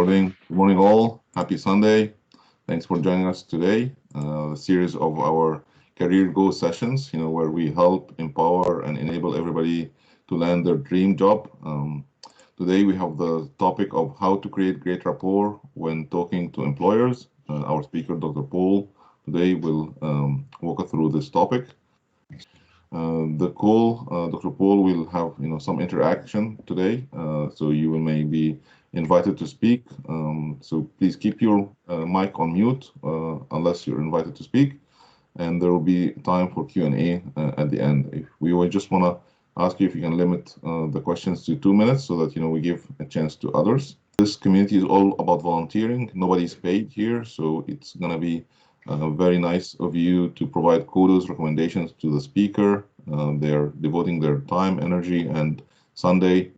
Morning. Good morning, all. Happy Sunday. Thanks for joining us today. The series of our career goal sessions, where we help, empower, and enable everybody to land their dream job. Today, we have the topic of how to create great rapport when talking to employers. Our speaker, Dr. Paul, today will walk us through this topic. The call, Dr. Paul will have some interaction today, so you will may be invited to speak. So please keep your mic on mute unless you're invited to speak, and there will be time for Q&A at the end. If we would just want to ask you if you can limit the questions to 2 minutes so that we give a chance to others. This community is all about volunteering. Nobody's paid here, so it's gonna be very nice of you to provide kudos, recommendations to the speaker. They're devoting their time, energy, and Sunday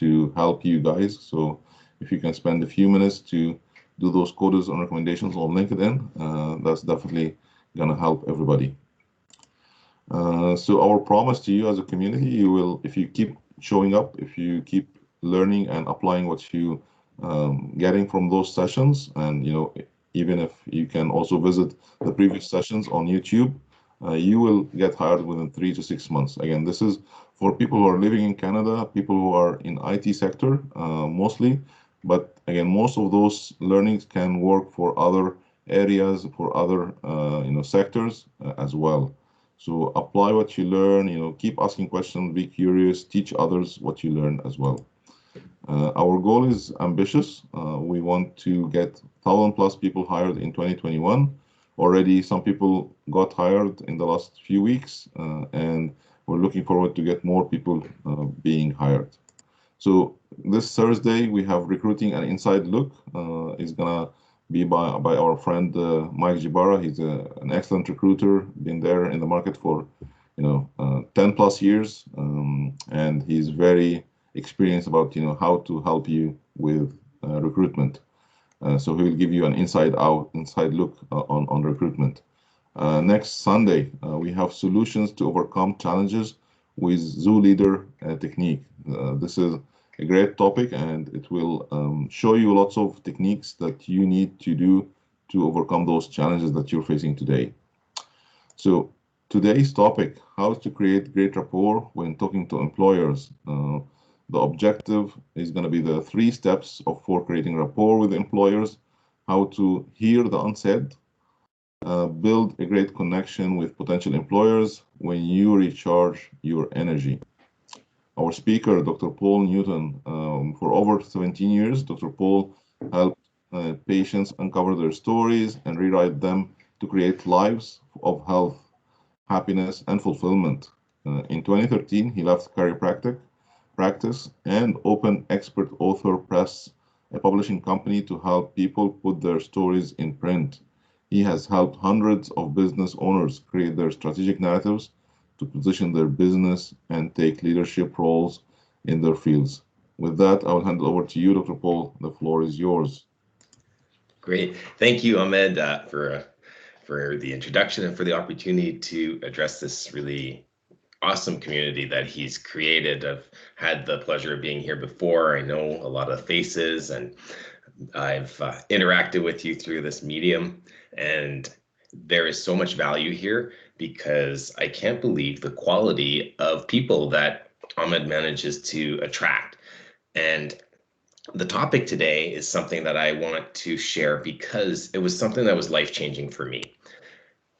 to help you guys. So if you can spend a few minutes to do those kudos and recommendations on LinkedIn, that's definitely gonna help everybody. So our promise to you as a community, you will, if you keep showing up, if you keep learning and applying what you getting from those sessions, and even if you can also visit the previous sessions on YouTube, you will get hired within 3 to 6 months. Again, this is for people who are living in Canada, people who are in IT sector mostly, but again, most of those learnings can work for other areas, for other sectors as well. So apply what you learn, keep asking questions, be curious, teach others what you learn as well. Our goal is ambitious. We want to get 1,000+ people hired in 2021. Already some people got hired in the last few weeks, and we're looking forward to get more people being hired. So this Thursday we have recruiting an inside look. Is gonna be by our friend Mike Jokura. He's an excellent recruiter, been there in the market for 10+ years, and he's very experienced about how to help you with recruitment. So he will give you an inside look on recruitment. Next Sunday we have solutions to overcome challenges with zoo leader technique. This is a great topic, and it will show you lots of techniques that you need to do to overcome those challenges that you're facing today. So today's topic, how to create great rapport when talking to employers. The objective is going to be the 3 steps for creating rapport with employers, how to hear the unsaid, build a great connection with potential employers when you recharge your energy. Our speaker, Dr. Paul Newton, for over 17 years, Dr. Paul helped patients uncover their stories and rewrite them to create lives of health, happiness, and fulfillment. In 2013, he left chiropractic practice and opened Expert Author Press, a publishing company to help people put their stories in print. He has helped hundreds of business owners create their strategic narratives to position their business and take leadership roles in their fields. With that, I will hand it over to you, Dr. Paul. The floor is yours. Great. Thank you, Ahmed, for the introduction and for the opportunity to address this really awesome community that he's created. I've had the pleasure of being here before. I know a lot of faces, and I've interacted with you through this medium, and there is so much value here because I can't believe the quality of people that Ahmed manages to attract. And the topic today is something that I want to share because it was something that was life-changing for me.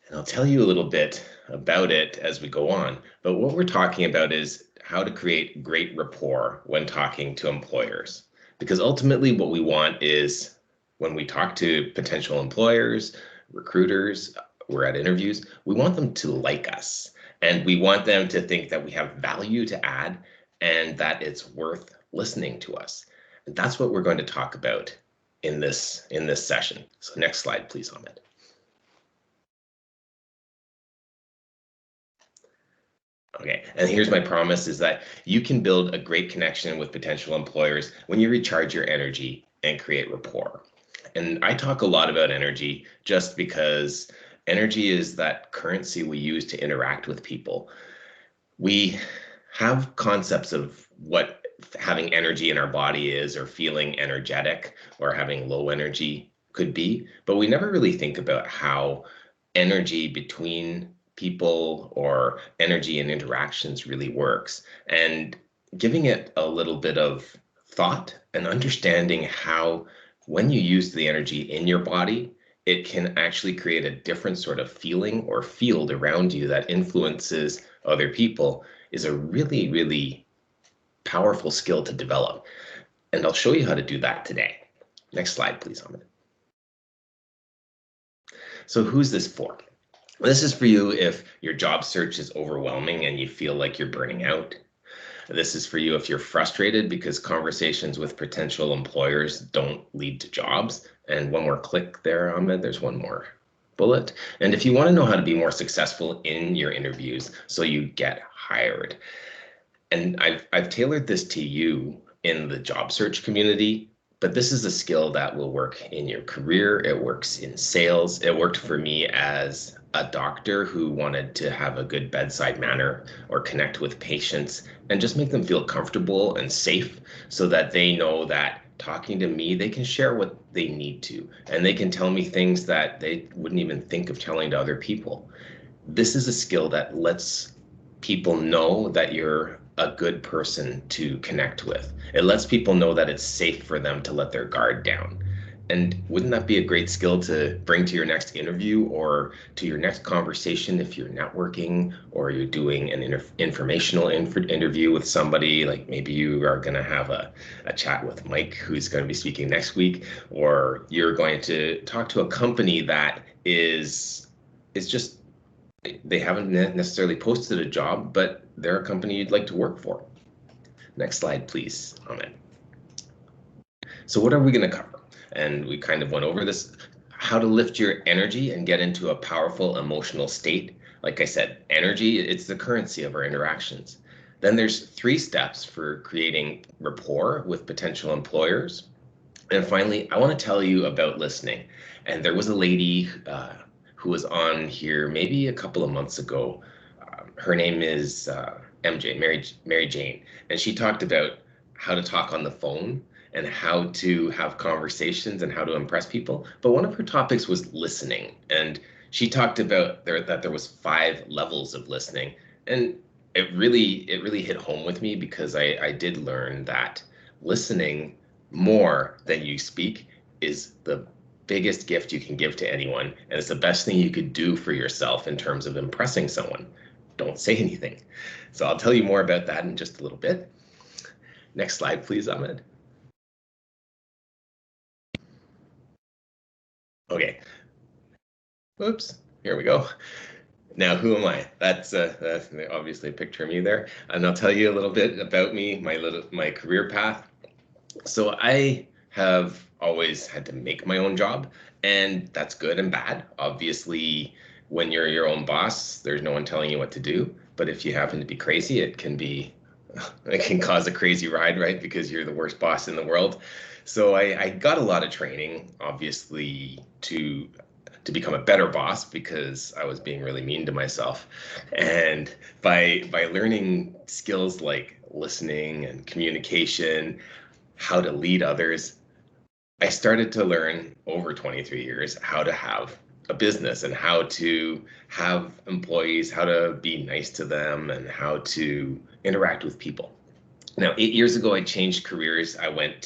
And I'll tell you a little bit about it as we go on. But what we're talking about is how to create great rapport when talking to employers. Because ultimately what we want is when we talk to potential employers, recruiters, we're at interviews, we want them to like us. And we want them to think that we have value to add and that it's worth listening to us. And that's what we're going to talk about in this session. So next slide, please, Ahmed. Okay, and here's my promise is that you can build a great connection with potential employers when you recharge your energy and create rapport. And I talk a lot about energy just because energy is that currency we use to interact with people. We have concepts of what having energy in our body is, or feeling energetic, or having low energy could be, but we never really think about how energy between people or energy and interactions really works, and giving it a little bit of thought and understanding how when you use the energy in your body, it can actually create a different sort of feeling or field around you that influences other people is a really, really powerful skill to develop. And I'll show you how to do that today. Next slide, please, Ahmed. So who's this for? This is for you if your job search is overwhelming and you feel like you're burning out. This is for you if you're frustrated because conversations with potential employers don't lead to jobs. And one more click there, Ahmed, there's one more bullet. And if you want to know how to be more successful in your interviews so you get hired. And I've tailored this to you in the job search community, but this is a skill that will work in your career. It works in sales. It worked for me as a doctor who wanted to have a good bedside manner or connect with patients and just make them feel comfortable and safe so that they know that talking to me, they can share what they need to, and they can tell me things that they wouldn't even think of telling to other people. This is a skill that lets people know that you're a good person to connect with. It lets people know that it's safe for them to let their guard down. And wouldn't that be a great skill to bring to your next interview or to your next conversation if you're networking or you're doing an informational interview with somebody, like maybe you are going to have a chat with Mike, who's going to be speaking next week, or you're going to talk to a company that is just, they haven't necessarily posted a job, but they're a company you'd like to work for. Next slide, please, Ahmed. So what are we going to cover? And we kind of went over this, how to lift your energy and get into a powerful emotional state. Like I said, energy, it's the currency of our interactions. Then there's 3 steps for creating rapport with potential employers. And finally, I want to tell you about listening. And there was a lady who was on here maybe a couple of months ago. Her name is MJ, Mary Jane, and she talked about how to talk on the phone and how to have conversations and how to impress people. But one of her topics was listening, and she talked about that there was 5 levels of listening, and it really hit home with me because I did learn that listening more than you speak is the biggest gift you can give to anyone, and it's the best thing you could do for yourself in terms of impressing someone. Don't say anything. So I'll tell you more about that in just a little bit. Next slide, please, Ahmed. Okay. Oops. Here we go. Now, who am I? That's obviously a picture of me there, and I'll tell you a little bit about me, my career path. So I have always had to make my own job, and that's good and bad. Obviously, when you're your own boss, there's no one telling you what to do. But if you happen to be crazy, it can cause a crazy ride, right? Because you're the worst boss in the world. So I got a lot of training, obviously, to become a better boss because I was being really mean to myself. And by learning skills like listening and communication, how to lead others, I started to learn over 23 years how to have a business and how to have employees, how to be nice to them, and how to interact with people. Now, 8 years ago, I changed careers. I went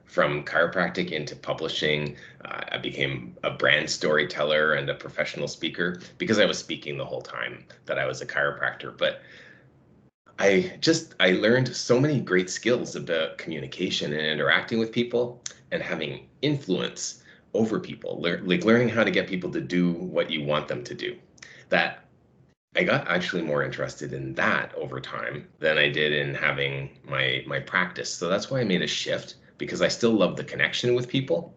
from chiropractic into publishing. I became a brand storyteller and a professional speaker because I was speaking the whole time that I was a chiropractor. But I learned so many great skills about communication and interacting with people and having influence over people, like learning how to get people to do what you want them to do. That I got actually more interested in that over time than I did in having my practice. So that's why I made a shift, because I still love the connection with people,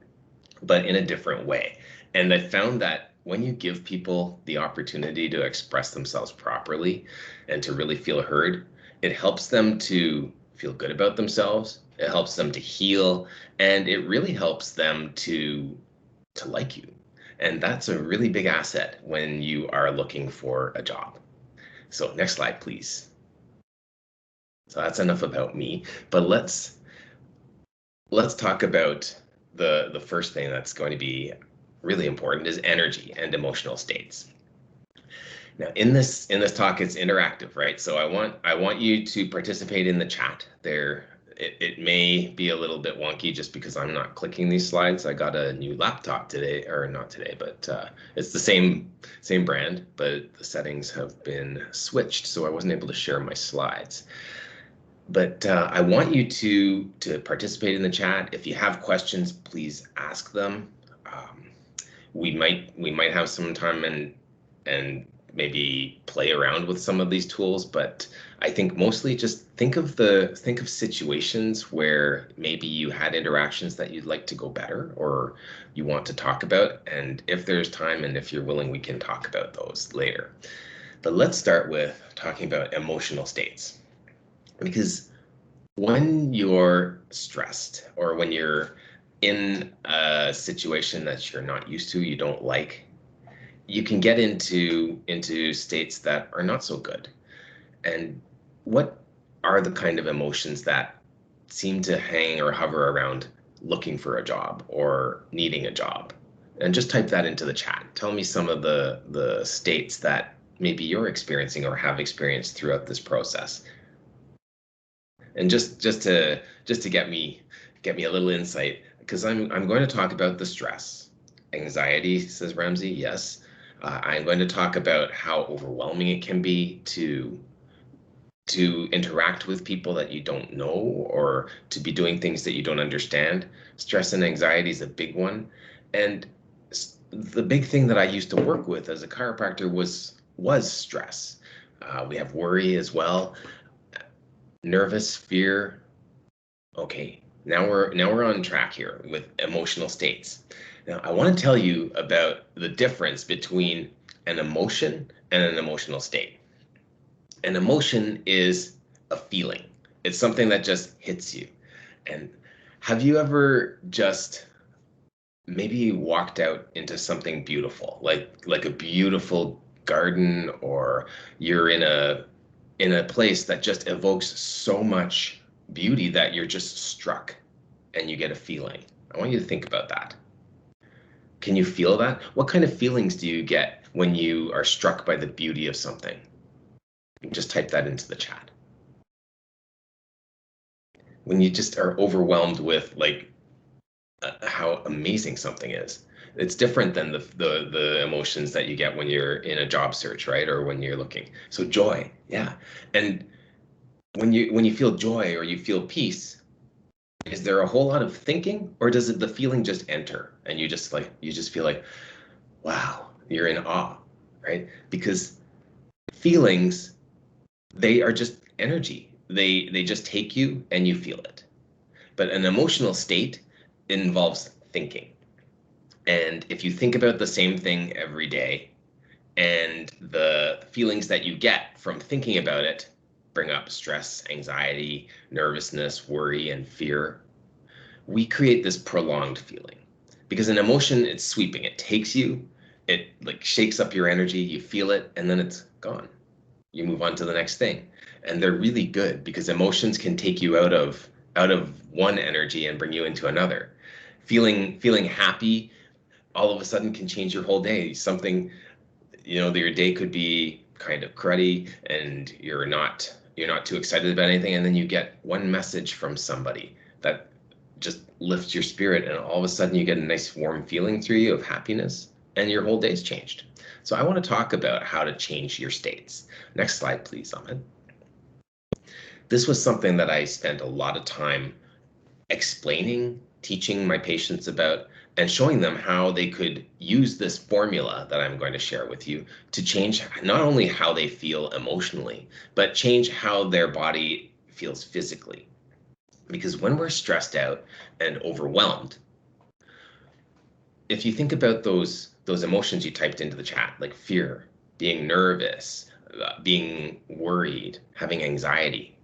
but in a different way. And I found that when you give people the opportunity to express themselves properly and to really feel heard, it helps them to feel good about themselves. It helps them to heal, and it really helps them to like you. And that's a really big asset when you are looking for a job. So next slide, please. So that's enough about me. But let's talk about the first thing that's going to be really important is energy and emotional states. Now, in this talk, it's interactive, right? So I want you to participate in the chat. It may be a little bit wonky just because I'm not clicking these slides. I got a new laptop today, or not today, but it's the same brand, but the settings have been switched, so I wasn't able to share my slides. But I want you to participate in the chat. If you have questions, please ask them. We might have some time and maybe play around with some of these tools, but I think mostly just think of situations where maybe you had interactions that you'd like to go better or you want to talk about, and if there's time and if you're willing, we can talk about those later. But let's start with talking about emotional states, because when you're stressed or when you're in a situation that you're not used to, you don't like, you can get into states that are not so good. And what are the kind of emotions that seem to hang or hover around looking for a job or needing a job? And just type that into the chat. Tell me some of the states that maybe you're experiencing or have experienced throughout this process. And just to get me a little insight, because I'm going to talk about the stress, anxiety, says Ramsey. Yes, I'm going to talk about how overwhelming it can be to interact with people that you don't know or to be doing things that you don't understand. Stress and anxiety is a big one, and the big thing that I used to work with as a chiropractor was stress. We have worry as well. Nervous, fear. Okay, now we're on track here with emotional states. Now, I want to tell you about the difference between an emotion and an emotional state. An emotion is a feeling. It's something that just hits you. And have you ever just maybe walked out into something beautiful, like a beautiful garden, or you're in a place that just evokes so much beauty that you're just struck and you get a feeling? I want you to think about that. Can you feel that? What kind of feelings do you get when you are struck by the beauty of something? Just type that into the chat. When you just are overwhelmed with how amazing something is. It's different than the emotions that you get when you're in a job search, right? Or when you're looking. So joy, yeah. And when you feel joy or you feel peace, is there a whole lot of thinking, or does the feeling just enter and you just feel like, wow, you're in awe, right? Because feelings, they are just energy. They just take you and you feel it. But an emotional state involves thinking. And if you think about the same thing every day, and the feelings that you get from thinking about it bring up stress, anxiety, nervousness, worry, and fear, we create this prolonged feeling. Because an emotion, it's sweeping. It takes you, it shakes up your energy, you feel it, and then it's gone. You move on to the next thing. And they're really good because emotions can take you out of one energy and bring you into another. Feeling happy all of a sudden can change your whole day. Something, your day could be kind of cruddy and you're not too excited about anything, and then you get one message from somebody that just lifts your spirit, and all of a sudden you get a nice warm feeling through you of happiness, and your whole day's changed. So I want to talk about how to change your states. Next slide, please, Ahmed. This was something that I spent a lot of time explaining, teaching my patients about, and showing them how they could use this formula that I'm going to share with you to change not only how they feel emotionally, but change how their body feels physically. Because when we're stressed out and overwhelmed, if you think about those emotions you typed into the chat, like fear, being nervous, being worried, having anxiety,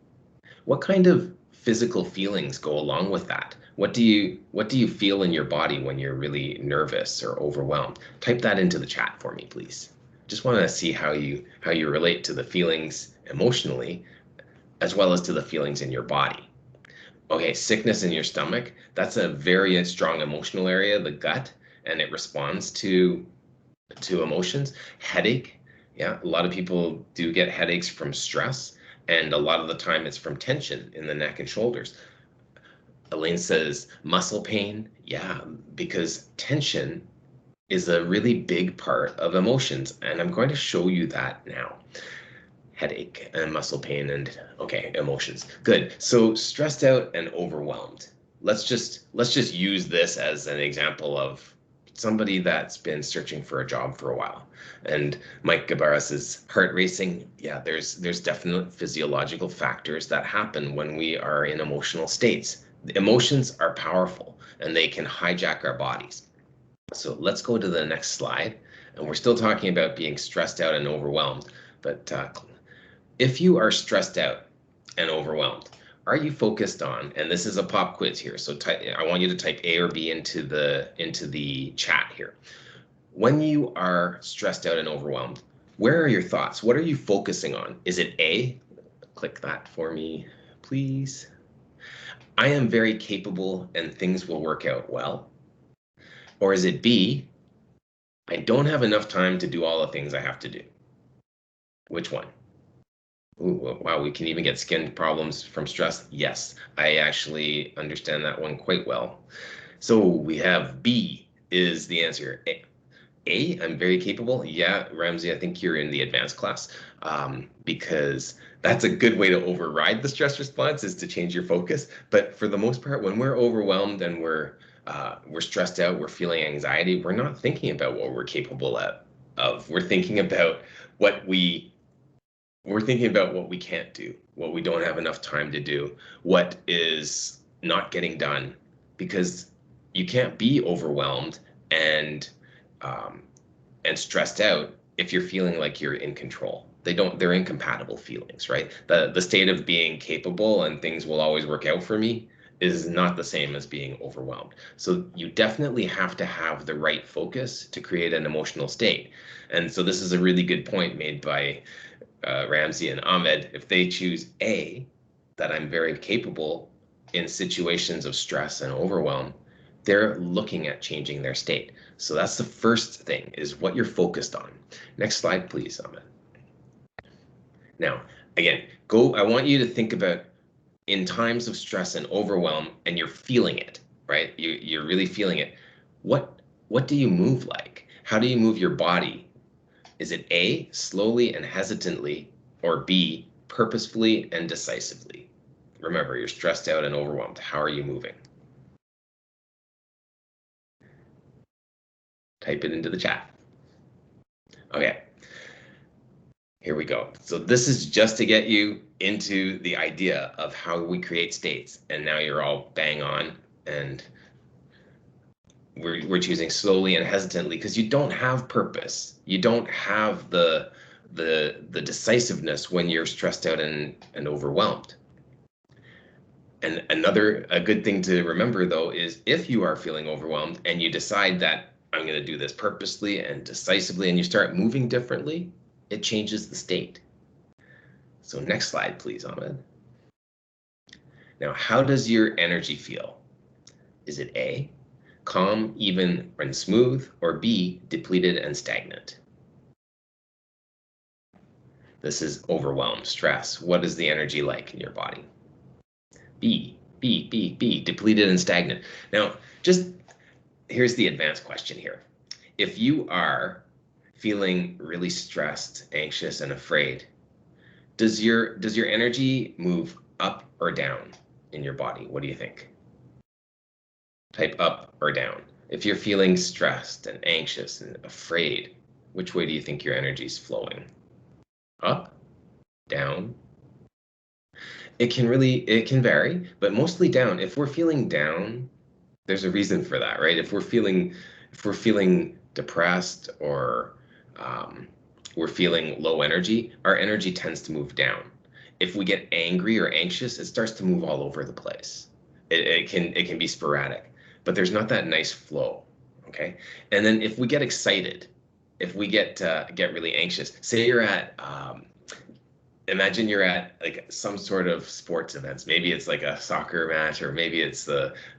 what kind of physical feelings go along with that? What do you feel in your body when you're really nervous or overwhelmed? Type that into the chat for me, please. Just want to see how you relate to the feelings emotionally as well as to the feelings in your body. Okay, sickness in your stomach, that's a very strong emotional area, the gut, and it responds to emotions. Headache, yeah, a lot of people do get headaches from stress, and a lot of the time it's from tension in the neck and shoulders. Elaine says muscle pain, yeah, because tension is a really big part of emotions, and I'm going to show you that now. Headache and muscle pain and okay, emotions. Good. So stressed out and overwhelmed. Let's just use this as an example of somebody that's been searching for a job for a while. And Mike Gabaras's heart racing. Yeah, there's definite physiological factors that happen when we are in emotional states. The emotions are powerful and they can hijack our bodies. So let's go to the next slide. And we're still talking about being stressed out and overwhelmed, but if you are stressed out and overwhelmed, are you focused on, and this is a pop quiz here, so I want you to type A or B into the chat here. When you are stressed out and overwhelmed, where are your thoughts? What are you focusing on? Is it A? Click that for me, please. I am very capable and things will work out well. Or is it B? I don't have enough time to do all the things I have to do. Which one? Ooh, wow, we can even get skin problems from stress. Yes, I actually understand that one quite well. So we have B is the answer. A, I'm very capable. Yeah, Ramsey, I think you're in the advanced class because that's a good way to override the stress response is to change your focus. But for the most part, when we're overwhelmed and we're stressed out, we're feeling anxiety, we're not thinking about what we're capable of. We're thinking about what we can't do, what we don't have enough time to do, what is not getting done, because you can't be overwhelmed and stressed out if you're feeling like you're in control. They're incompatible feelings, right? The state of being capable and things will always work out for me is not the same as being overwhelmed. So you definitely have to have the right focus to create an emotional state. And so this is a really good point made by Ramsey and Ahmed. If they choose A, that I'm very capable in situations of stress and overwhelm, they're looking at changing their state. So that's the first thing, is what you're focused on. Next slide, please, Ahmed. Now, again, I want you to think about in times of stress and overwhelm, and you're feeling it, right? You're really feeling it. What do you move like? How do you move your body? Is it A, slowly and hesitantly, or B, purposefully and decisively? Remember, you're stressed out and overwhelmed. How are you moving? Type it into the chat. Okay, here we go. So this is just to get you into the idea of how we create states. And now you're all bang on, and we're choosing slowly and hesitantly because you don't have purpose. You don't have the decisiveness when you're stressed out and overwhelmed. And a good thing to remember though is if you are feeling overwhelmed and you decide that I'm going to do this purposely and decisively and you start moving differently, it changes the state. So next slide, please, Ahmed. Now, how does your energy feel? Is it A, calm, even, and smooth, or B, depleted and stagnant? This is overwhelm, stress. What is the energy like in your body? B, depleted and stagnant. Now, just here's the advanced question here. If you are feeling really stressed, anxious, and afraid, does your energy move up or down in your body? What do you think? Type up or down. If you're feeling stressed and anxious and afraid, which way do you think your energy is flowing? Up? Down? It can vary, but mostly down. If we're feeling down, there's a reason for that, right? If we're feeling depressed or we're feeling low energy, our energy tends to move down. If we get angry or anxious, it starts to move all over the place. It can be sporadic, but there's not that nice flow, okay? And then if we get excited, if we get really anxious, say you're at imagine you're at like some sort of sports events. Maybe it's like a soccer match, or maybe it's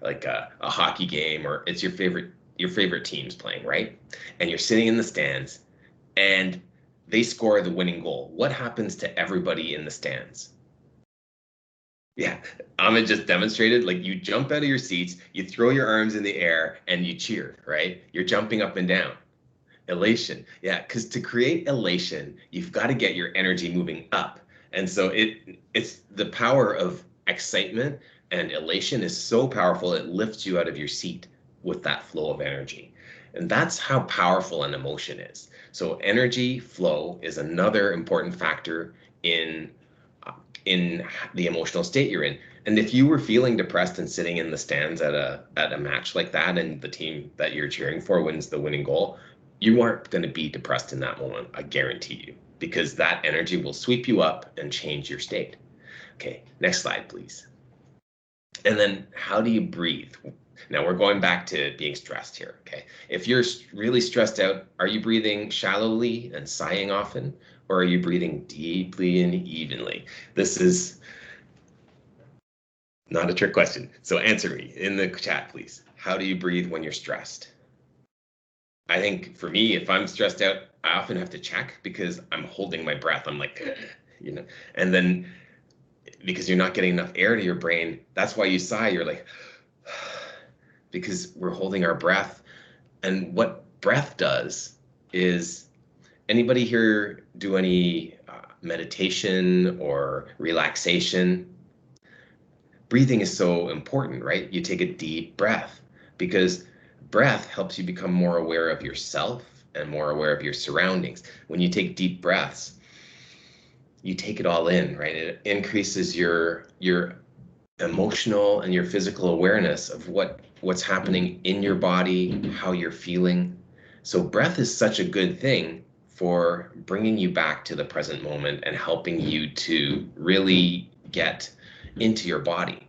like a hockey game, or it's your favorite team's playing, right? And you're sitting in the stands and they score the winning goal. What happens to everybody in the stands? Yeah, Ahmed just demonstrated, like, you jump out of your seats, you throw your arms in the air and you cheer, right? You're jumping up and down. Elation. Yeah, because to create elation, you've got to get your energy moving up. And so it's the power of excitement, and elation is so powerful, it lifts you out of your seat with that flow of energy. And that's how powerful an emotion is. So energy flow is another important factor in in the emotional state you're in. And if you were feeling depressed and sitting in the stands at a match like that, and the team that you're cheering for wins the winning goal, you aren't going to be depressed in that moment, I guarantee you, because that energy will sweep you up and change your state. Okay, next slide, please. And then how do you breathe? Now we're going back to being stressed here, okay? If you're really stressed out, are you breathing shallowly and sighing often, or are you breathing deeply and evenly? This is not a trick question. So answer me in the chat, please. How do you breathe when you're stressed? I think for me, if I'm stressed out, I often have to check because I'm holding my breath. I'm like, and then because you're not getting enough air to your brain, that's why you sigh. You're like, because we're holding our breath. And what breath does is, anybody here do any meditation or relaxation? Breathing is so important, right? You take a deep breath, because breath helps you become more aware of yourself and more aware of your surroundings. When you take deep breaths, you take it all in, right? It increases your emotional and your physical awareness of what's happening in your body, how you're feeling. So breath is such a good thing for bringing you back to the present moment and helping you to really get into your body.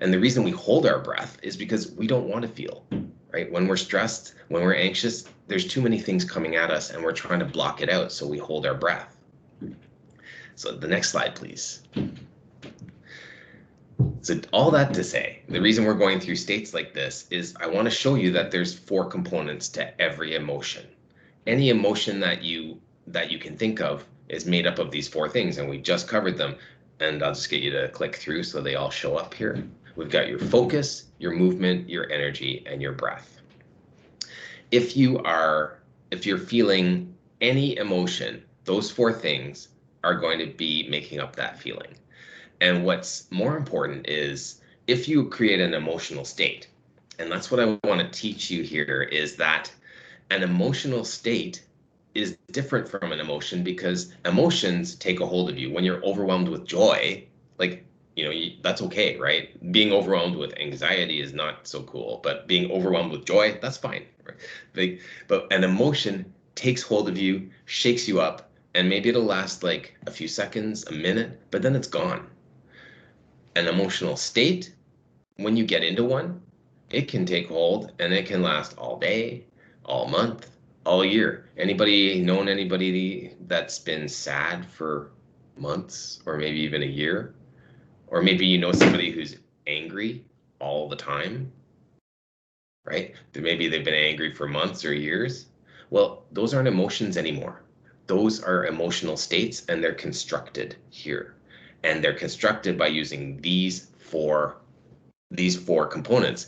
And the reason we hold our breath is because we don't want to feel, right? When we're stressed, when we're anxious, there's too many things coming at us and we're trying to block it out, so we hold our breath. So the next slide, please. So all that to say, the reason we're going through states like this is I want to show you that there's 4 components to every emotion. Any emotion that you can think of is made up of these 4 things, and we just covered them. And I'll just get you to click through so they all show up here. We've got your focus, your movement, your energy, and your breath. If you're feeling any emotion, those 4 things are going to be making up that feeling. And what's more important is if you create an emotional state, and that's what I want to teach you here, is that an emotional state is different from an emotion, because emotions take a hold of you. When you're overwhelmed with joy, like, that's okay, right? Being overwhelmed with anxiety is not so cool, but being overwhelmed with joy, that's fine. Right? But an emotion takes hold of you, shakes you up, and maybe it'll last like a few seconds, a minute, but then it's gone. An emotional state, when you get into one, it can take hold and it can last all day, all month, all year. Anybody known anybody that's been sad for months, or maybe even a year? Or maybe you know somebody who's angry all the time, right? Maybe they've been angry for months or years. Well, those aren't emotions anymore. Those are emotional states, and they're constructed here. And they're constructed by using these four components.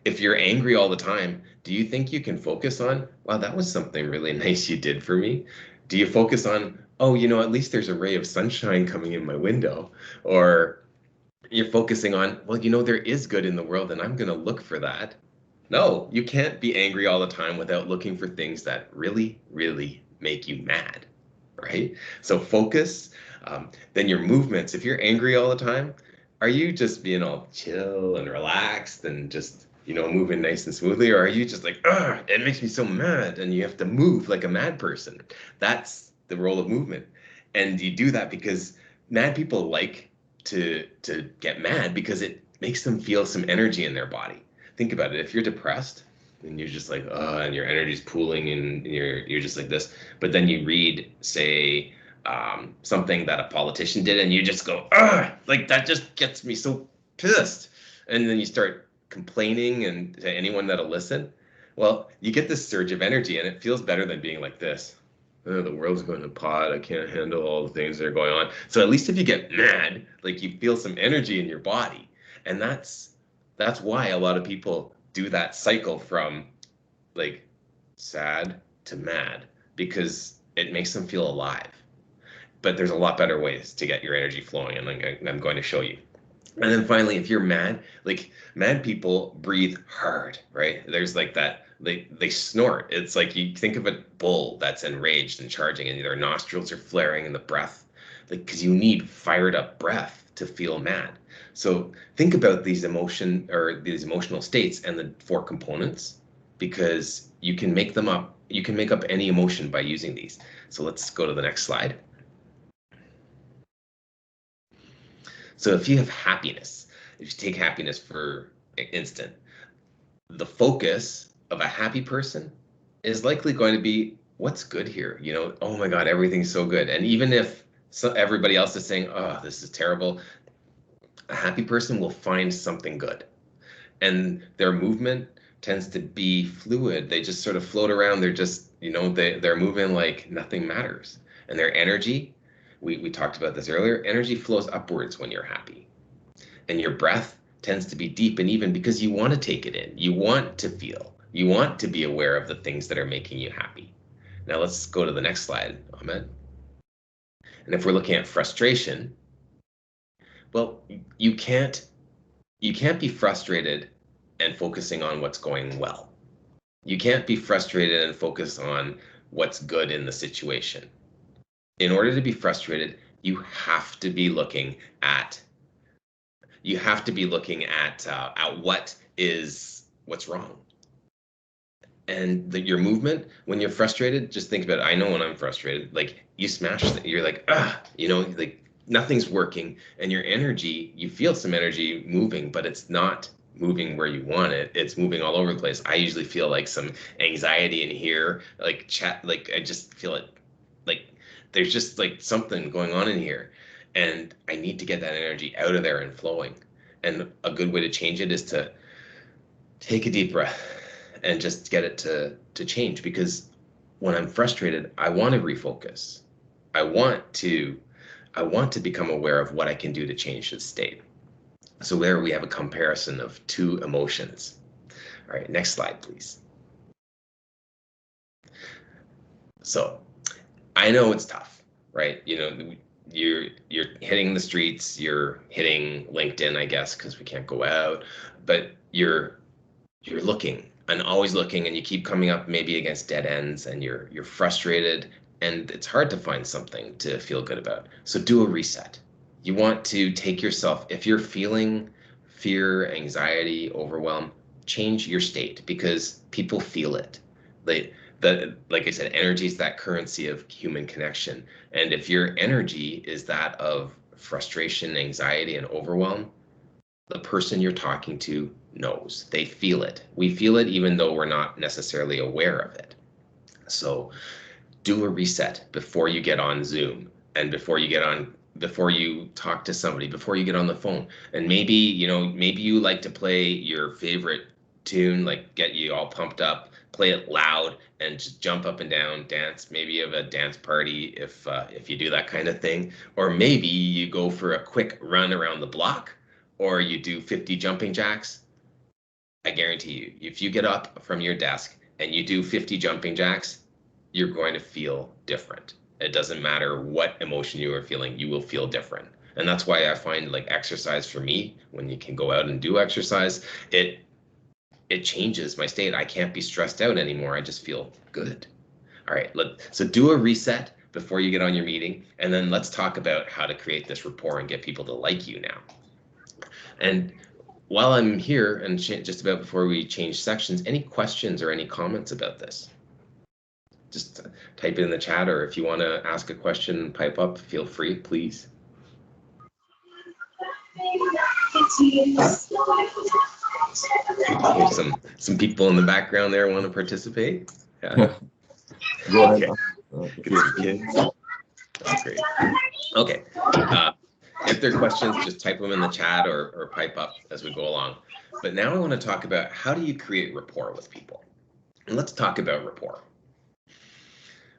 If you're angry all the time, do you think you can focus on, wow, that was something really nice you did for me? Do you focus on, oh, at least there's a ray of sunshine coming in my window? Or you're focusing on, well, there is good in the world and I'm going to look for that. No, you can't be angry all the time without looking for things that really, really make you mad, right? So focus. Then your movements. If you're angry all the time, are you just being all chill and relaxed and just, moving nice and smoothly? Or are you just like, it makes me so mad, and you have to move like a mad person? That's the role of movement. And you do that because mad people like to get mad, because it makes them feel some energy in their body. Think about it. If you're depressed and you're just like, and your energy's pooling and you're just like this, but then you read, say, something that a politician did, and you just go, ah, like that just gets me so pissed. And then you start complaining and to anyone that'll listen. Well, you get this surge of energy, and it feels better than being like this. Oh, the world's going to pot. I can't handle all the things that are going on. So at least if you get mad, like you feel some energy in your body. And that's why a lot of people do that cycle from like sad to mad, because it makes them feel alive. But there's a lot better ways to get your energy flowing, and I'm going to show you. And then finally, if you're mad, like mad people breathe hard, right? There's like that, they snort. It's like you think of a bull that's enraged and charging, and their nostrils are flaring in the breath, like because you need fired up breath to feel mad. So think about these emotional states and the 4 components, because you can make them up. You can make up any emotion by using these. So let's go to the next slide. So if you have happiness, if you take happiness for instant, the focus of a happy person is likely going to be what's good here. You know, oh my God, everything's so good. And even if everybody else is saying, oh, this is terrible, a happy person will find something good. And their movement tends to be fluid. They just sort of float around. They're just, you know, they're moving like nothing matters. And their energy, we talked about this earlier, energy flows upwards when you're happy. And your breath tends to be deep and even because you want to take it in. You want to feel. You want to be aware of the things that are making you happy. Now let's go to the next slide, Ahmed. And if we're looking at frustration, well, you can't be frustrated and focusing on what's going well. You can't be frustrated and focus on what's good in the situation. In order to be frustrated, you have to be looking at what's wrong. And your movement, when you're frustrated, just think about it. I know when I'm frustrated, like you smash it, you're like, you know, like nothing's working, and your energy, you feel some energy moving, but it's not moving where you want it. It's moving all over the place. I usually feel like some anxiety in here, like I just feel it, like there's just like something going on in here, and I need to get that energy out of there and flowing. And a good way to change it is to take a deep breath and just get it to change, because when I'm frustrated, I want to refocus. I want to become aware of what I can do to change the state. So there we have a comparison of 2 emotions. All right, next slide, please. So I know it's tough, right? You know, you're hitting the streets, you're hitting LinkedIn, I guess, because we can't go out, but you're looking and always looking, and you keep coming up maybe against dead ends, and you're frustrated, and it's hard to find something to feel good about. So do a reset. You want to take yourself, if you're feeling fear, anxiety, overwhelm, change your state, because people feel it. Like I said, energy is that currency of human connection. And if your energy is that of frustration, anxiety, and overwhelm, the person you're talking to knows. They feel it. We feel it even though we're not necessarily aware of it. So do a reset before you get on Zoom, and before you talk to somebody, before you get on the phone. And maybe you like to play your favorite tune, like get you all pumped up, play it loud, and just jump up and down, dance. Maybe you have a dance party if you do that kind of thing. Or maybe you go for a quick run around the block, or you do 50 jumping jacks. I guarantee you, if you get up from your desk and you do 50 jumping jacks, you're going to feel different. It doesn't matter what emotion you are feeling, you will feel different. And that's why I find like exercise for me, when you can go out and do exercise, it changes my state. I can't be stressed out anymore. I just feel good. All right, so do a reset before you get on your meeting, and then let's talk about how to create this rapport and get people to like you now. And while I'm here, and just about before we change sections, any questions or any comments about this? Just type it in the chat, or if you want to ask a question, pipe up, feel free, please. There's some people in the background there want to participate. Yeah. Go ahead. Okay. Kids. That's great. Okay. If there are questions, just type them in the chat or pipe up as we go along. But now I want to talk about how do you create rapport with people? And let's talk about rapport.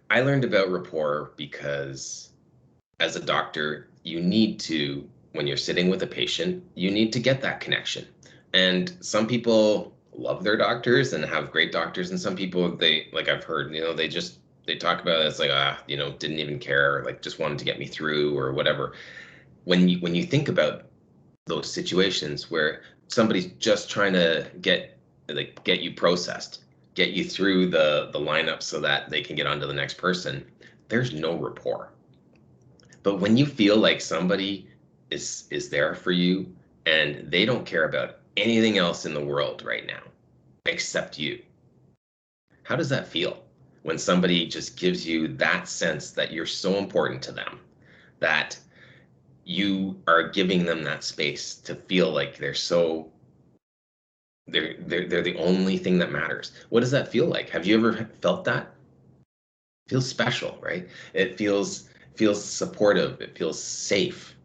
I learned about rapport because as a doctor, you need to, when you're sitting with a patient, you need to get that connection. And some people love their doctors and have great doctors, and some people, they, like I've heard, they talk about it, it's like, didn't even care, like just wanted to get me through or whatever. When you think about those situations where somebody's just trying to get you processed, get you through the lineup so that they can get on to the next person, there's no rapport. But when you feel like somebody is there for you and they don't care about anything else in the world right now except you, how does that feel? When somebody just gives you that sense that you're so important to them, that you are giving them that space to feel like they're the only thing that matters. What does that feel like? Have you ever felt that? It feels special, right? It feels supportive. It feels safe.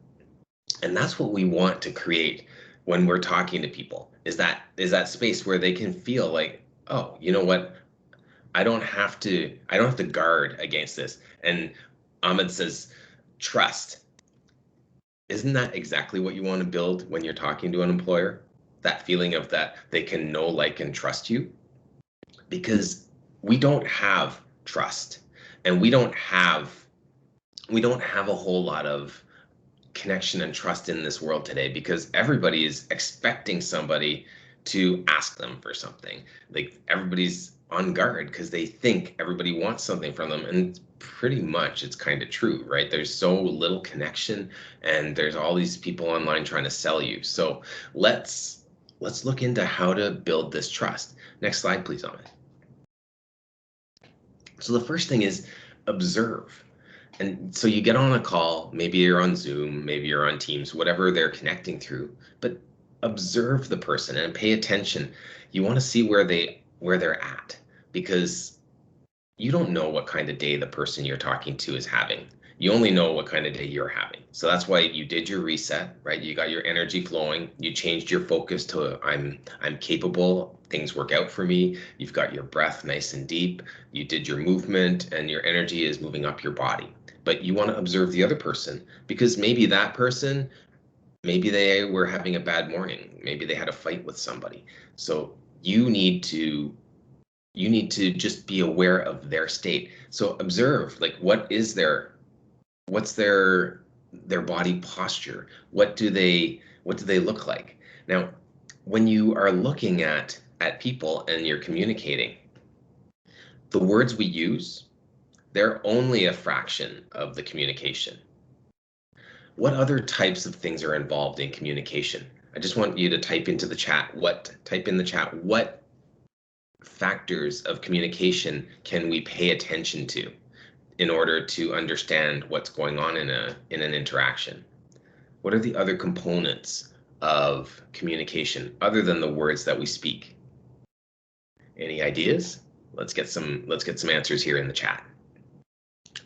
And that's what we want to create when we're talking to people, is that space where they can feel like, oh, you know what? I don't have to guard against this. And Ahmed says, trust. Isn't that exactly what you want to build when you're talking to an employer? That feeling of that they can know, like, and trust you? Because we don't have trust, and we don't have a whole lot of connection and trust in this world today, because everybody is expecting somebody to ask them for something. Like, everybody's on guard because they think everybody wants something from them, and pretty much it's kind of true, right? There's so little connection, and there's all these people online trying to sell you. So let's look into how to build this trust. Next slide, please, Ahmed. So the first thing is observe. And so you get on a call, maybe you're on Zoom, maybe you're on Teams, whatever they're connecting through, but observe the person and pay attention. You want to see where they're at, because you don't know what kind of day the person you're talking to is having. You only know what kind of day you're having. So that's why you did your reset, right? You got your energy flowing. You changed your focus to I'm capable. Things work out for me. You've got your breath nice and deep. You did your movement, and your energy is moving up your body. But you want to observe the other person, because maybe that person, maybe they were having a bad morning. Maybe they had a fight with somebody. So you need to just be aware of their state. So observe, like, what's their body posture? What do they look like? Now, when you are looking at people and you're communicating, the words we use, they're only a fraction of the communication. What other types of things are involved in communication? I just want you to type in the chat what factors of communication can we pay attention to in order to understand what's going on in an interaction? What are the other components of communication other than the words that we speak? Any ideas? Let's get some answers here in the chat.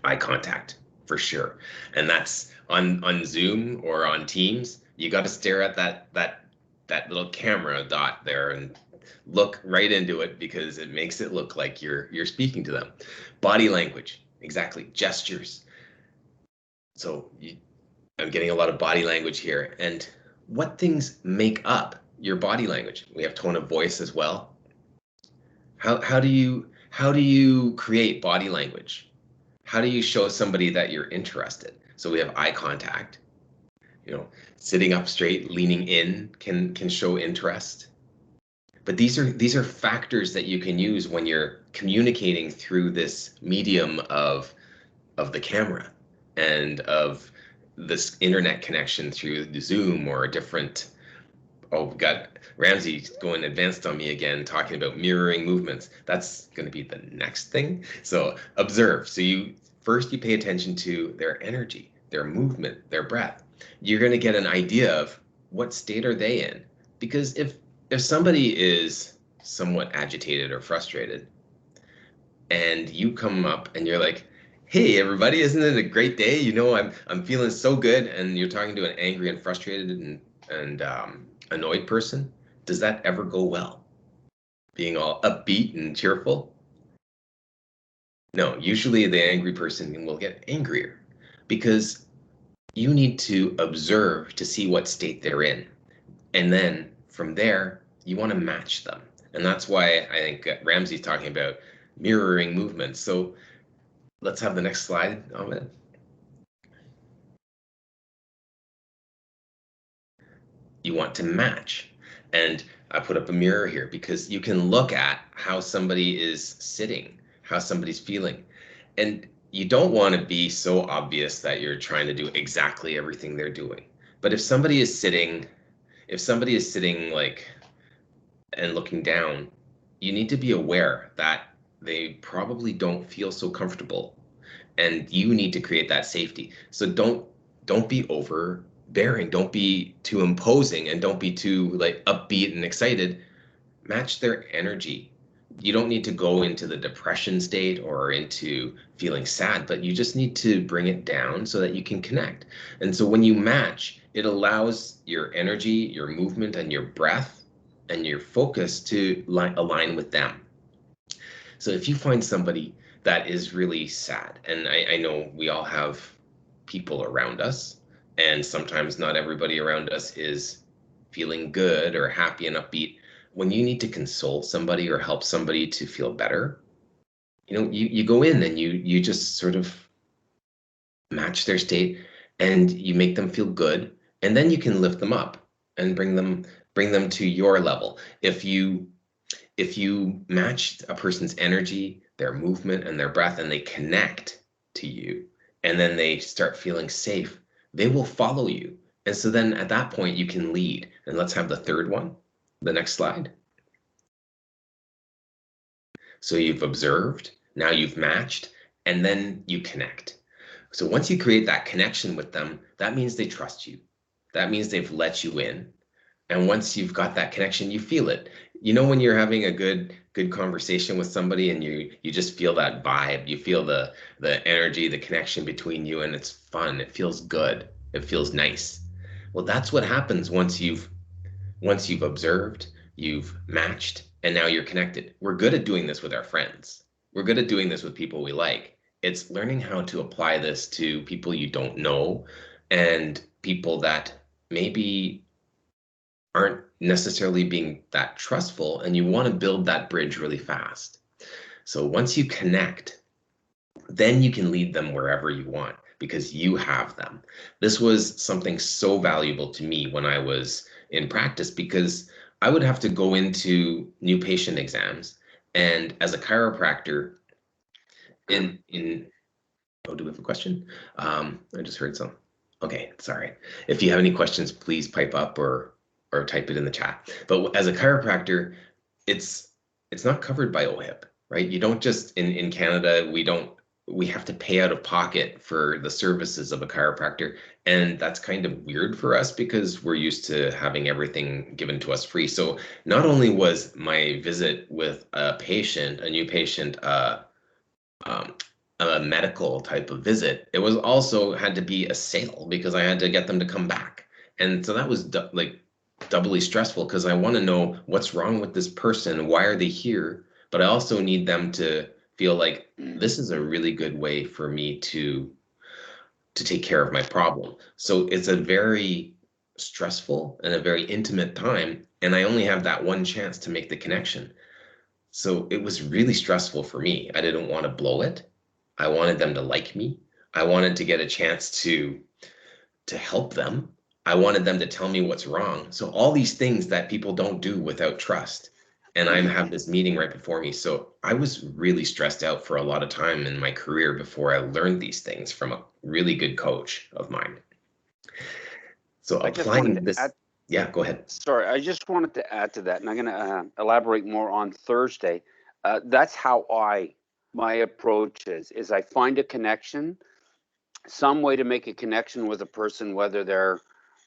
Eye contact, for sure. And that's on Zoom or on Teams, you got to stare at that little camera dot there and look right into it, because it makes it look like you're speaking to them. Body language, exactly. Gestures. So I'm getting a lot of body language here. And what things make up your body language? We have tone of voice as well. How do you create body language? How do you show somebody that you're interested? So we have eye contact. Sitting up straight, leaning in can show interest. But these are factors that you can use when you're communicating through this medium of the camera and of this internet connection through the Zoom or a different. Oh, we got Ramsey going advanced on me again, talking about mirroring movements. That's going to be the next thing. So observe. So you pay attention to their energy, their movement, their breath. You're going to get an idea of what state are they in. Because if somebody is somewhat agitated or frustrated, and you come up and you're like, Hey everybody, isn't it a great day? You know, I'm feeling so good, and you're talking to an angry and frustrated and annoyed person. Does that ever go well? Being all upbeat and cheerful? No, usually the angry person will get angrier because you need to observe to see what state they're in. And then from there, you want to match them. And that's why I think Ramsey's talking about mirroring movements. So let's have the next slide, Ahmed. You want to match. And I put up a mirror here because you can look at how somebody is sitting, how somebody's feeling. And you don't want to be so obvious that you're trying to do exactly everything they're doing. But if somebody is sitting like and looking down, you need to be aware that they probably don't feel so comfortable, and you need to create that safety. So don't be overbearing, don't be too imposing, and don't be too like upbeat and excited. Match their energy. You don't need to go into the depression state or into feeling sad, but you just need to bring it down so that you can connect. And so when you match, it allows your energy, your movement, and your breath and your focus to align with them. So if you find somebody that is really sad, and I know we all have people around us, and sometimes not everybody around us is feeling good or happy and upbeat. When you need to console somebody or help somebody to feel better, you go in and you just sort of match their state and you make them feel good, and then you can lift them up and bring them to your level. If you match a person's energy, their movement, and their breath, and they connect to you, and then they start feeling safe, they will follow you. And so then at that point, you can lead. And let's have the third one, the next slide. So you've observed, now you've matched, and then you connect. So once you create that connection with them, that means they trust you. That means they've let you in. And once you've got that connection, you feel it. You know, when you're having a good conversation with somebody and you just feel that vibe, you feel the energy, the connection between you, and it's fun. It feels good. It feels nice. Well, that's what happens once you've observed, you've matched, and now you're connected. We're good at doing this with our friends. We're good at doing this with people we like. It's learning how to apply this to people you don't know and people that maybe aren't necessarily being that trustful, and you want to build that bridge really fast. So once you connect, then you can lead them wherever you want because you have them. This was something so valuable to me when I was in practice because I would have to go into new patient exams, and as a chiropractor in oh, do we have a question? I just heard some. Okay, sorry. If you have any questions, please pipe up or type it in the chat. But as a chiropractor, it's it's not covered by OHIP, right? You don't just in Canada, we have to pay out of pocket for the services of a chiropractor, and that's kind of weird for us because we're used to having everything given to us free. So not only was my visit with a patient, a new patient, um, a medical type of visit, it was also had to be a sale because I had to get them to come back. And so that was like doubly stressful because I want to know what's wrong with this person, why are they here? But I also need them to feel like this is a really good way for me to take care of my problem. So it's a very stressful and a very intimate time, and I only have that one chance to make the connection. So it was really stressful for me. I didn't want to blow it. I wanted them to like me. I wanted to get a chance to help them. I wanted them to tell me what's wrong. So all these things that people don't do without trust. And I have this meeting right before me. So I was really stressed out for a lot of time in my career before I learned these things from a really good coach of mine. So I just wanted applying to this, add, yeah, go ahead. sorry, I just wanted to add to that, and I'm going to elaborate more on Thursday. That's how my approach is I find a connection, some way to make a connection with a person, whether they're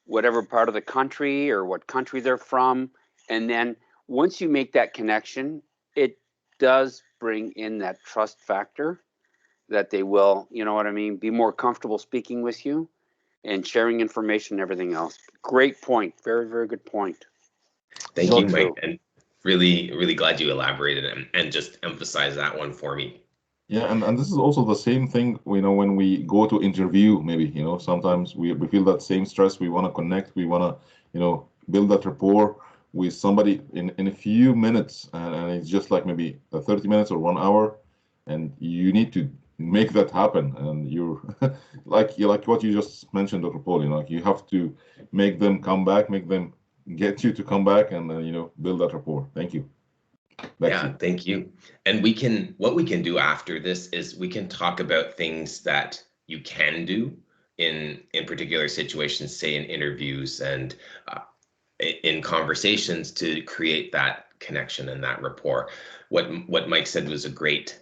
whatever part of the country or what country they're from. And then once you make that connection, it does bring in that trust factor. that they will, you know what I mean, be more comfortable speaking with you and sharing information and everything else. Great point. Very, very good point. Thank So you, true. Mike. And really, really glad you elaborated and just emphasized that one for me. Yeah, and this is also the same thing, when we go to interview, maybe, sometimes we feel that same stress. We want to connect, we want to, build that rapport with somebody in a few minutes, and it's just like maybe 30 minutes or 1 hour, and you need to make that happen. And you're like what you just mentioned, Dr. Paul, like you have to make them come back, make them get you to come back, and build that rapport. Thank you. Back to Yeah, you. thank you. And what we can do after this is we can talk about things that you can do in particular situations, say in interviews and in conversations, to create that connection and that rapport. What Mike said was a great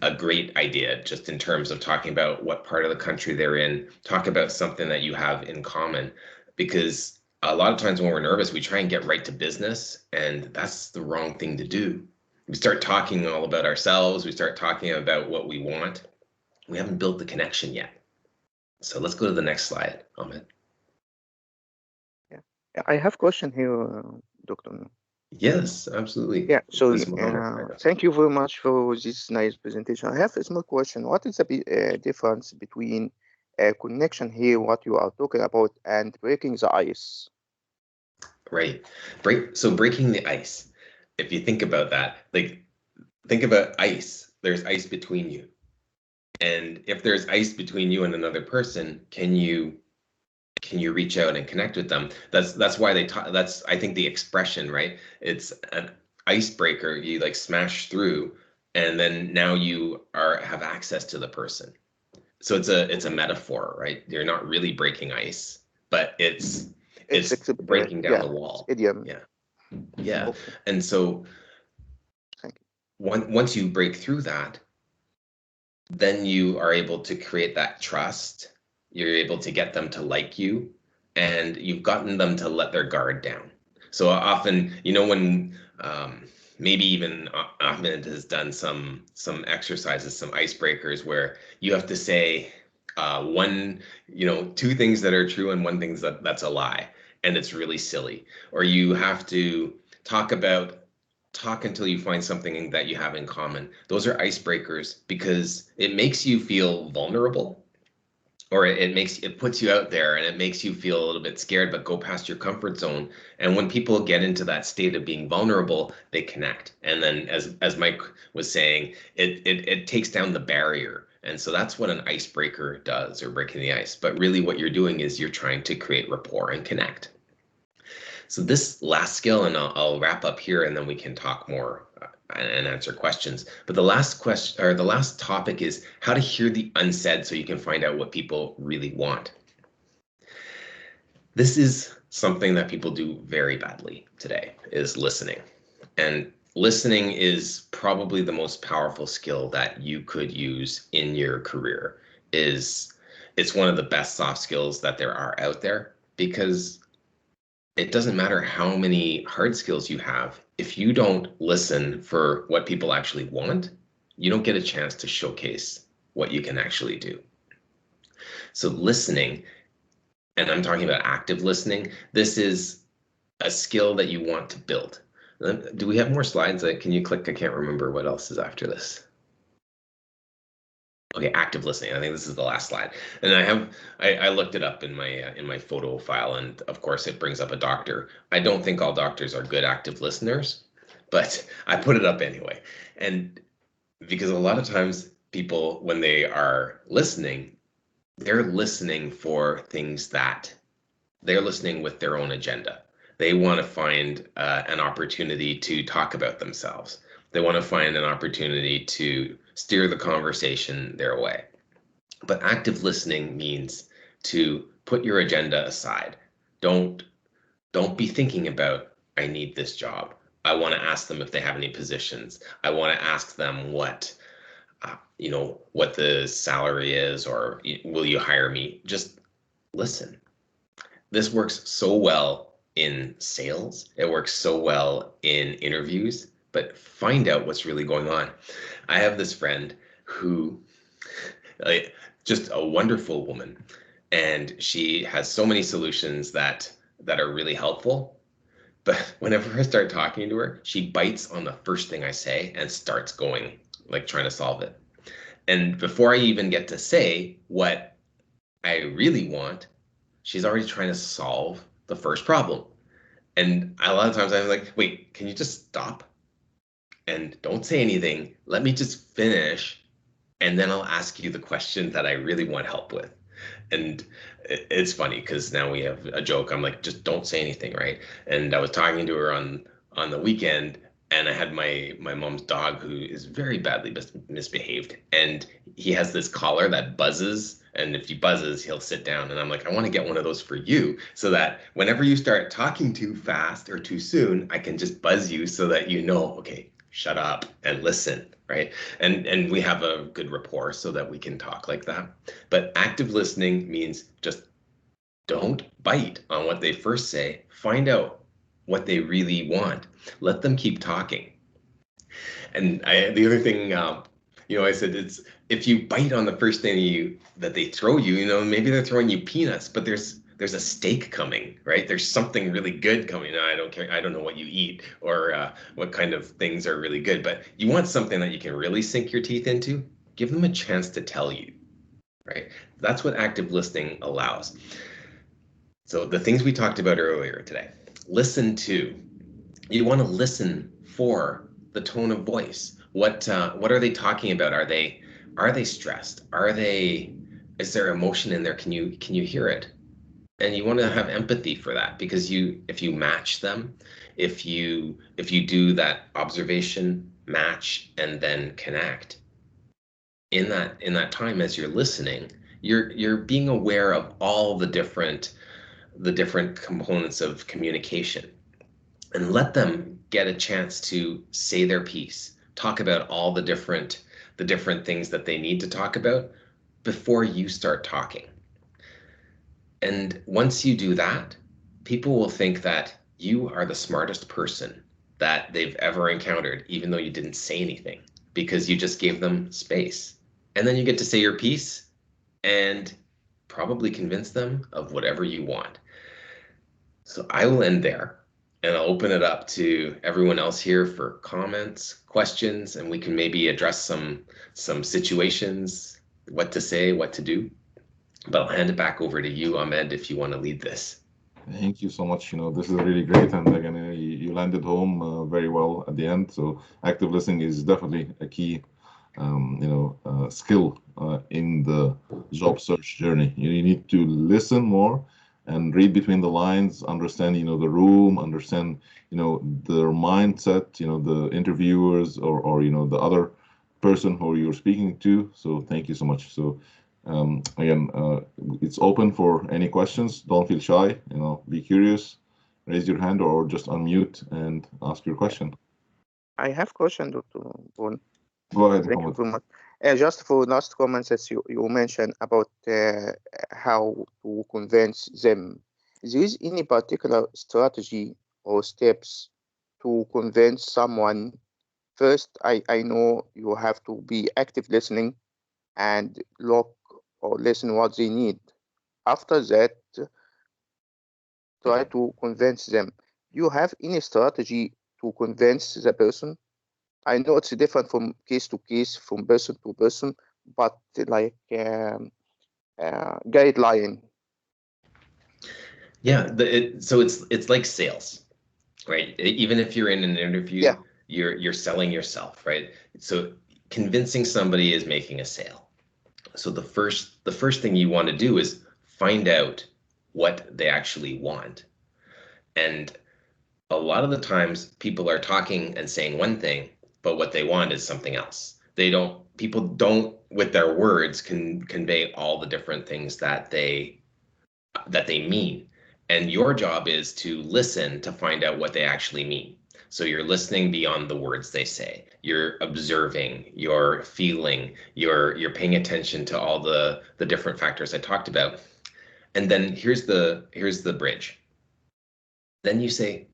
idea, just in terms of talking about what part of the country they're in, talk about something that you have in common, because a lot of times when we're nervous, we try and get right to business, and that's the wrong thing to do. We start talking all about ourselves, we start talking about what we want. We haven't built the connection yet. So let's go to the next slide, Ahmed. Yeah, I have question here, Doctor. Yes, absolutely. Yeah, so This moment. thank you very much for this nice presentation. I have a small question. What is the difference between connection here, what you are talking about, and breaking the ice? Right. Breaking the ice. If you think about that, like think about ice. There's ice between you. And if there's ice between you and another person, can you reach out and connect with them? That's why they talk. That's, I think, the expression, right? It's an icebreaker. You like smash through, and then now you have access to the person. So it's a metaphor, right? You're not really breaking ice, but it's breaking down the wall. Idiom. Yeah. Okay. And so Thank you. once you break through that, then you are able to create that trust. You're able to get them to like you, and you've gotten them to let their guard down. So often, when maybe even Ahmed has done some exercises, some icebreakers, where you have to say two things that are true and one thing that's a lie, and it's really silly. Or you have to talk until you find something that you have in common. Those are icebreakers because it makes you feel vulnerable, or it puts you out there and it makes you feel a little bit scared, but go past your comfort zone. And when people get into that state of being vulnerable, they connect. And then as Mike was saying, it takes down the barrier. And so that's what an icebreaker does, or breaking the ice. But really what you're doing is you're trying to create rapport and connect. So this last skill, and I'll wrap up here, and then we can talk more and answer questions. But the last question, or the last topic, is how to hear the unsaid so you can find out what people really want. This is something that people do very badly today, is listening. And listening is probably the most powerful skill that you could use in your career. It's one of the best soft skills that there are out there, because it doesn't matter how many hard skills you have. If you don't listen for what people actually want, you don't get a chance to showcase what you can actually do. So listening, and I'm talking about active listening, this is a skill that you want to build. Do we have more slides? Can you click? I can't remember what else is after this. Okay, active listening. I think this is the last slide. And I looked it up in my photo file, and of course it brings up a doctor. I don't think all doctors are good active listeners, but I put it up anyway. And because a lot of times people, when they are listening, they're listening for things that they're listening with their own agenda. They want to find an opportunity to talk about themselves. They want to find an opportunity to steer the conversation their way. But active listening means to put your agenda aside. Don't be thinking about, I need this job. I want to ask them if they have any positions. I want to ask them what the salary is, or will you hire me? Just listen. This works so well in sales. It works so well in interviews, but find out what's really going on. I have this friend who Just a wonderful woman. And she has so many solutions that are really helpful. But whenever I start talking to her, she bites on the first thing I say and starts going, like trying to solve it. And before I even get to say what I really want, she's already trying to solve the first problem. And a lot of times I'm like, wait, can you just stop? And don't say anything. Let me just finish. And then I'll ask you the question that I really want help with. And it's funny because now we have a joke. I'm like, just don't say anything, right? And I was talking to her on the weekend, and I had my mom's dog who is very badly misbehaved, and he has this collar that buzzes, and if he buzzes, he'll sit down. And I'm like, I want to get one of those for you, so that whenever you start talking too fast or too soon, I can just buzz you so that you know, okay, shut up and listen, right? And we have a good rapport so that we can talk like that. But active listening means just don't bite on what they first say. Find out what they really want. Let them keep talking. And the other thing, I said, it's if you bite on the first thing that they throw you, maybe they're throwing you peanuts, but there's a steak coming, right? There's something really good coming. Now, I don't care. I don't know what you eat or what kind of things are really good, but you want something that you can really sink your teeth into. Give them a chance to tell you, right? That's what active listening allows. So the things we talked about earlier today, listen to. You want to listen for the tone of voice. What are they talking about? Are they stressed? Is there emotion in there? Can you hear it? And you want to have empathy for that, because if you match them, if you do that observation, match, and then connect in that time as you're listening, you're being aware of all the different components of communication, and let them get a chance to say their piece, talk about all the different things that they need to talk about before you start talking. And once you do that, people will think that you are the smartest person that they've ever encountered, even though you didn't say anything, because you just gave them space. And then you get to say your piece and probably convince them of whatever you want. So I will end there, and I'll open it up to everyone else here for comments, questions, and we can maybe address some situations, what to say, what to do. But I'll hand it back over to you, Ahmed, if you want to lead this. Thank you so much. This is really great, and again, you landed home very well at the end. So active listening is definitely a key, skill in the job search journey. You need to listen more and read between the lines, understand, the room, understand, their mindset, the interviewers or the other person who you're speaking to. So thank you so much. So again, it's open for any questions. Don't feel shy, be curious, raise your hand or just unmute and ask your question. I have question, Dr. Bon. Go ahead. Thank you very much. Just for last comments that you mentioned about how to convince them. Is there any particular strategy or steps to convince someone? First, I know you have to be active listening and look or listen what they need. After that, try to convince them. Do you have any strategy to convince the person? I know it's different from case to case, from person to person, but like guideline. Yeah, so it's like sales, right? Even if you're in an interview, Yeah. you're selling yourself, right? So convincing somebody is making a sale. So the first thing you want to do is find out what they actually want. And a lot of the times people are talking and saying one thing, but what they want is something else. People don't with their words can convey all the different things that they mean. And your job is to listen to find out what they actually mean. So you're listening beyond the words they say. You're observing, you're feeling, you're paying attention to all the different factors I talked about. And then here's the bridge. Then you say,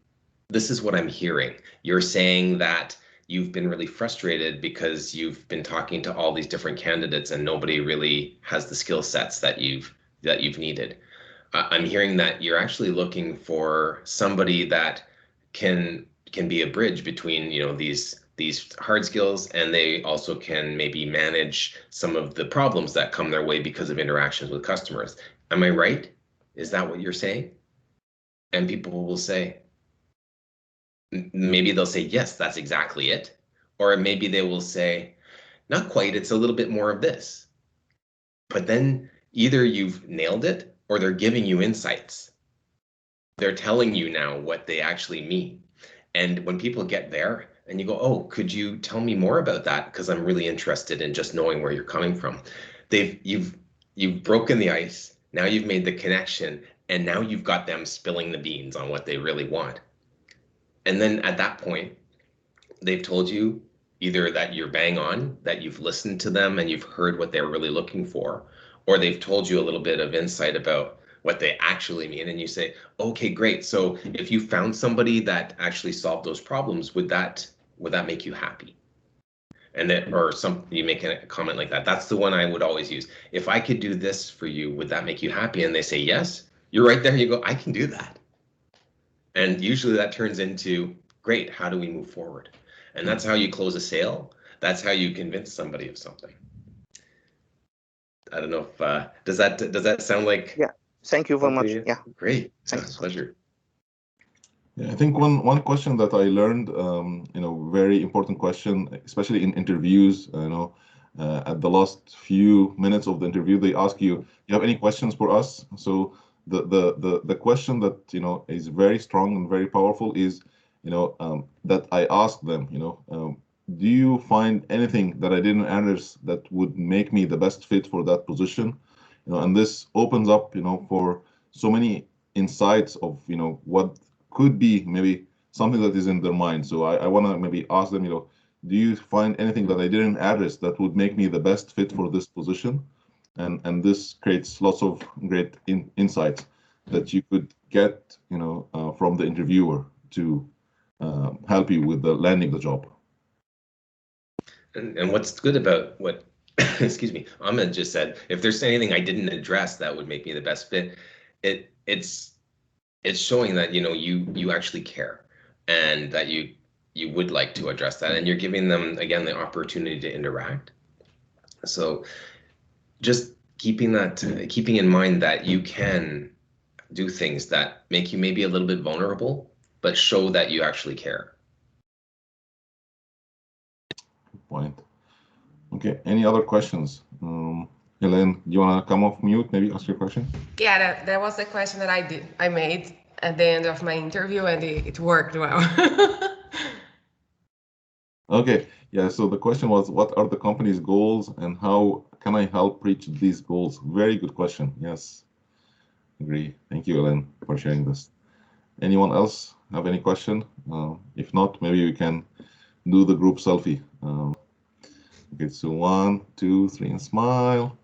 this is what I'm hearing. You're saying that you've been really frustrated because you've been talking to all these different candidates and nobody really has the skill sets that you've needed. I'm hearing that you're actually looking for somebody that can be a bridge between, you know, these hard skills, and they also can maybe manage some of the problems that come their way because of interactions with customers. Am I right? Is that what you're saying? And people will say, maybe they'll say, yes, that's exactly it. Or maybe they will say, not quite, it's a little bit more of this. But then either you've nailed it or they're giving you insights. They're telling you now what they actually mean. And when people get there and you go, oh, could you tell me more about that? Because I'm really interested in just knowing where you're coming from. You've broken the ice. Now you've made the connection, and now you've got them spilling the beans on what they really want. And then at that point, they've told you either that you're bang on, that you've listened to them and you've heard what they're really looking for, or they've told you a little bit of insight about what they actually mean. And you say, okay, great. So if you found somebody that actually solved those problems, would that make you happy? And then, or you make a comment like that. That's the one I would always use. If I could do this for you, would that make you happy? And they say, yes, you're right there. You go, I can do that. And usually that turns into, great, how do we move forward? And that's how you close a sale. That's how you convince somebody of something. I don't know if, does that sound like? Yeah, thank you very much. Yeah. Great, Thanks. pleasure. Yeah, I think one question that I learned, you know, very important question, especially in interviews, you know, at the last few minutes of the interview, they ask you, you have any questions for us? So the question that, you know, is very strong and very powerful is, you know, that I asked them, you know, do you find anything that I didn't answer that would make me the best fit for that position? You know, and this opens up, you know, for so many insights of, you know, what could be maybe something that is in their mind. So I want to maybe ask them, you know, do you find anything that I didn't address that would make me the best fit for this position? And this creates lots of great insights that you could get, you know, from the interviewer to help you with the landing the job. And what's good about what, excuse me, Ahmed just said, if there's anything I didn't address that would make me the best fit, it's showing that, you know, you actually care, and that you would like to address that, and you're giving them, again, the opportunity to interact. So just keeping in mind that you can do things that make you maybe a little bit vulnerable, but show that you actually care. Good point. Okay, any other questions? Helene, do you want to come off mute, maybe ask your question? Yeah, that was the question that I made at the end of my interview, and it worked well. Okay, yeah, so the question was, what are the company's goals and how can I help reach these goals? Very good question. Yes, agree. Thank you, Ellen, for sharing this. Anyone else have any question? If not, maybe we can do the group selfie. Okay, so 1, 2, 3, and smile.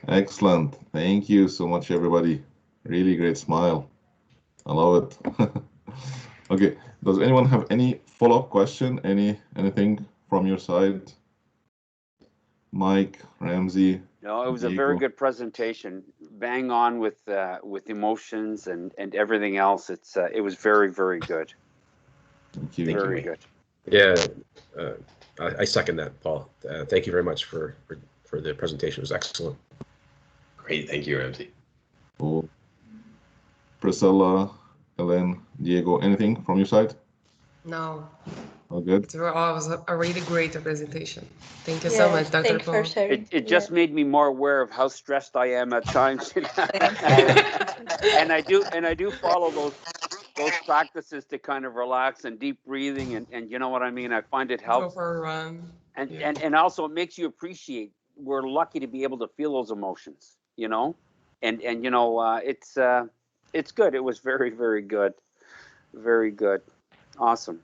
Excellent. Thank you so much, everybody. Really great smile. I love it. Okay, does anyone have any follow-up question? Anything from your side? Mike, Ramsey? No, it was Diego? a very good presentation. Bang on with emotions and everything else. It was very, very good. Thank you. Very good. Yeah, I second that, Paul. Thank you very much for the presentation. It was excellent. Great, thank you, Ramsey. Cool. Priscilla, Ellen, Diego, anything from your side? No, All good? it was a really great presentation. Thank you so much, Dr. Thanks Paul. for sharing. It just made me more aware of how stressed I am at times. and I do follow those practices to kind of relax and deep breathing and you know what I mean? I find it Go helps. for a run. And also it makes you appreciate, we're lucky to be able to feel those emotions, you know? And you know, it's good. It was very, very good. Very good. Awesome.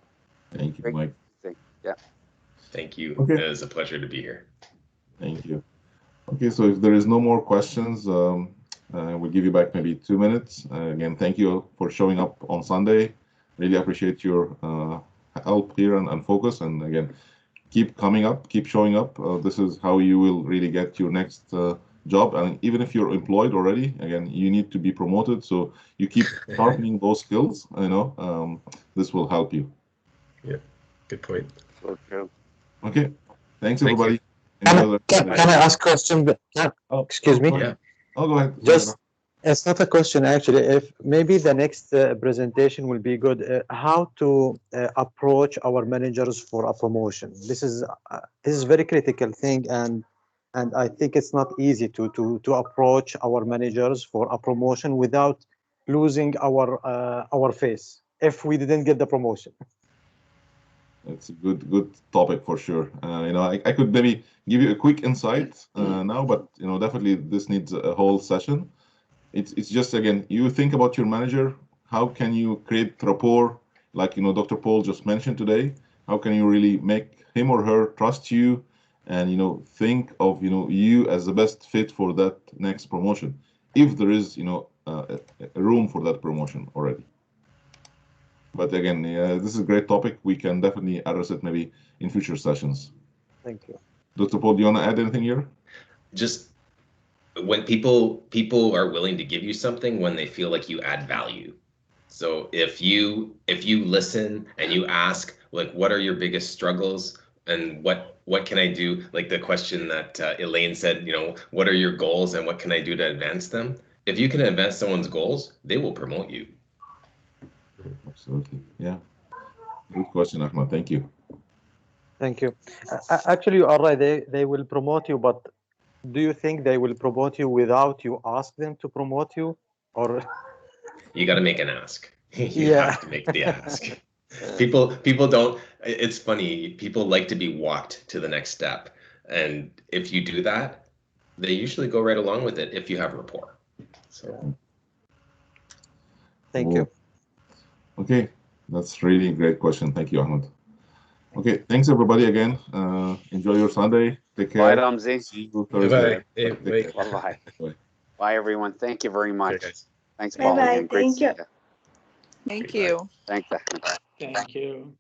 Thank you, Great Mike. thing. Yeah. Thank you. Okay. It was a pleasure to be here. Thank you. Okay, so if there is no more questions, we'll give you back maybe 2 minutes. Again, thank you for showing up on Sunday. Really appreciate your help here and focus. And again, keep coming up, keep showing up. This is how you will really get your next job. And even if you're employed already, again, you need to be promoted. So you keep sharpening those skills. This will help you. Yeah, good point. So true. Okay, thanks Thank everybody. Can Enjoy can I ask a question? Excuse me. Go ahead. Oh, go ahead. Just it's not a question actually. If maybe the next presentation will be good. How to approach our managers for a promotion? This is very critical thing, and I think it's not easy to approach our managers for a promotion without losing our face if we didn't get the promotion. It's a good topic for sure. I could maybe give you a quick insight now, but definitely this needs a whole session. It's just, again, you think about your manager. How can you create rapport, like Dr. Paul just mentioned today? How can you really make him or her trust you, and think of you as the best fit for that next promotion, if there is a room for that promotion already. But again, this is a great topic. We can definitely address it maybe in future sessions. Thank you. Dr. Paul, do you want to add anything here? Just when people are willing to give you something when they feel like you add value. So if you listen and you ask, like, what are your biggest struggles and what can I do? Like the question that Elaine said, what are your goals and what can I do to advance them? If you can advance someone's goals, they will promote you. Absolutely. Yeah. Good question, Ahmed. Thank you. Thank you. Actually, you are right. They will promote you, but do you think they will promote you without you ask them to promote you, or? You got to make an ask. You Yeah. have to make the ask. People don't. It's funny. People like to be walked to the next step, and if you do that, they usually go right along with it if you have rapport. So. Thank you. Okay, that's really a great question. Thank you, Ahmed. Okay, thanks everybody again. Enjoy your Sunday. Take care. Bye, Ramzi. See you Thursday. Bye. Bye-bye. Bye. Bye, everyone. Thank you very much. Okay, guys. Thanks, Paul. Bye-bye. Again. Great to Thank see you. you. Thank you. Thanks, Ahmed. Thank you.